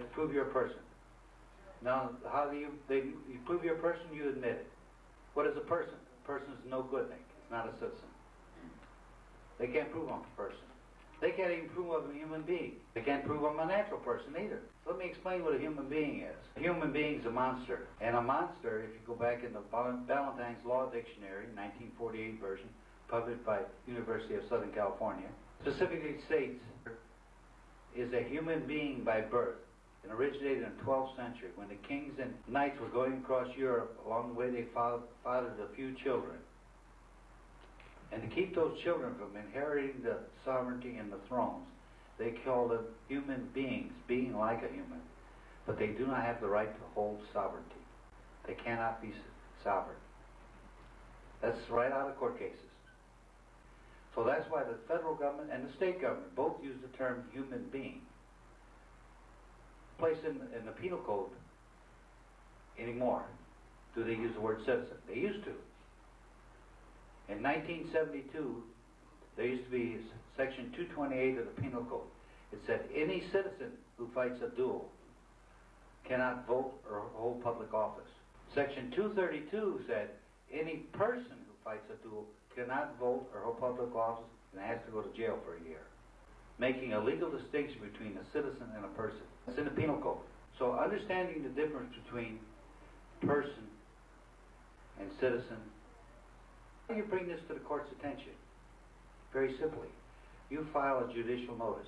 have to prove you're a person. Now, how do you prove you're a person? You admit it. What is a person? A person is no good thing. It's not a citizen. They can't prove I'm a person. They can't even prove I'm a human being. They can't prove I'm a natural person either. So let me explain what a human being is. A human being is a monster. And a monster, if you go back in the Ballantyne's Law Dictionary, 1948 version, published by University of Southern California, specifically states, is a human being by birth, and originated in the 12th century when the kings and knights were going across Europe. Along the way they fathered a few children. And to keep those children from inheriting the sovereignty and the thrones, they called them human beings, being like a human. But they do not have the right to hold sovereignty. They cannot be sovereign. That's right out of court cases. So that's why the federal government and the state government both use the term human being. Placed in the penal code anymore do they use the word citizen. They used to. In 1972, there used to be section 228 of the penal code. It said any citizen who fights a duel cannot vote or hold public office. Section 232 said any person who fights a duel cannot vote or hold public office and has to go to jail for a year, making a legal distinction between a citizen and a person. It's in the penal code. So understanding the difference between person and citizen, how do you bring this to the court's attention? Very simply, you file a judicial notice.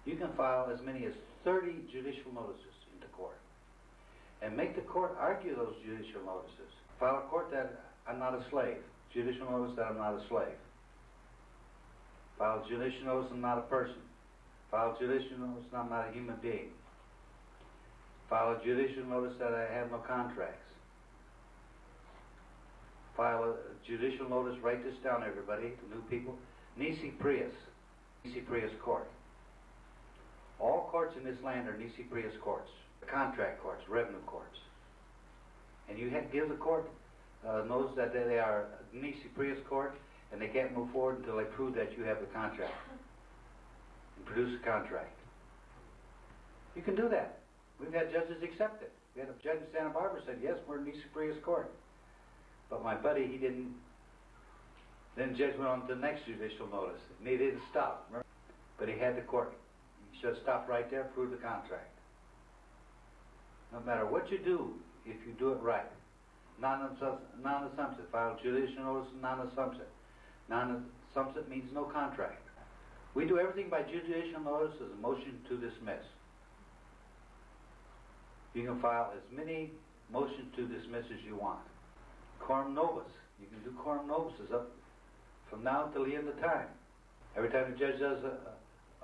You can file as many as 30 judicial notices into court and make the court argue those judicial notices. File a court that I'm not a slave. Judicial notice that I'm not a slave. File a judicial notice I'm not a person. File a judicial notice I'm not a human being. File a judicial notice that I have no contracts. File a judicial notice, write this down everybody, the new people, nisi prius court. All courts in this land are nisi prius courts, contract courts, revenue courts. And you have to give the court notice that they are a nisi prius court, and they can't move forward until they prove that you have the contract and produce a contract. You can do that. We've had judges accept it. We had a judge in Santa Barbara said, yes, we're a nisi prius court. But my buddy, he didn't. Then the judge went on to the next judicial notice, and he didn't stop. Remember? But he had the court. He should have stopped right there, proved the contract. No matter what you do, if you do it right, non-assumptive, file judicial notice, non-assumptive. Non-assumptive means no contract. We do everything by judicial notice as a motion to dismiss. You can file as many motions to dismiss as you want. Coram nobis. You can do coram nobis up from now until the end of time. Every time the judge does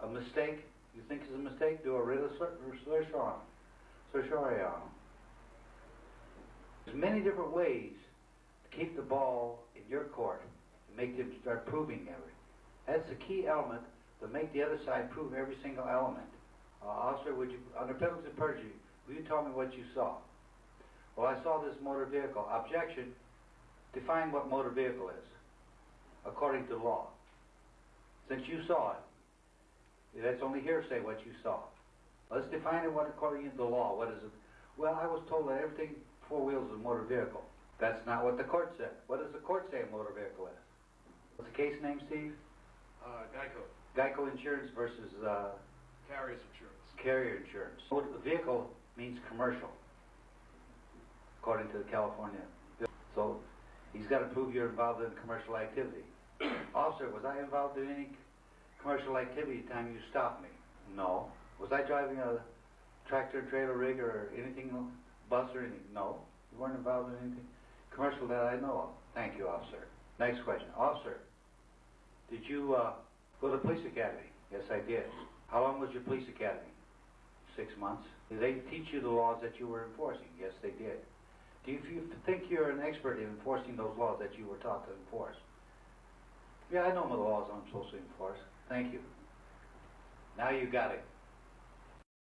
a mistake you think is a mistake, do a writ of certiorari. There's many different ways to keep the ball in your court and make them start proving everything. That's the key element to make the other side prove every single element. Officer, would you, under penalty of perjury, will you tell me what you saw? Well, I saw this motor vehicle. Objection. Define what motor vehicle is, according to law. Since you saw it, that's only hearsay what you saw. Let's define it according to the law. What is it? Well, I was told that everything four wheels is a motor vehicle. That's not what the court said. What does the court say a motor vehicle is? What's the case name, Steve? Geico. Geico Insurance versus Carrier's Insurance. Carrier Insurance. The vehicle means commercial, according to the California. So he's got to prove you're involved in commercial activity. Officer, was I involved in any commercial activity the time you stopped me? No. Was I driving a tractor, trailer rig, or anything, bus or anything? No. You weren't involved in anything commercial that I know of. Thank you, officer. Next question. Officer, did you go to the police academy? Yes, I did. How long was your police academy? 6 months. Did they teach you the laws that you were enforcing? Yes, they did. Do you think you're an expert in enforcing those laws that you were taught to enforce? Yeah, I know the laws I'm supposed to enforce. Thank you. Now you got it.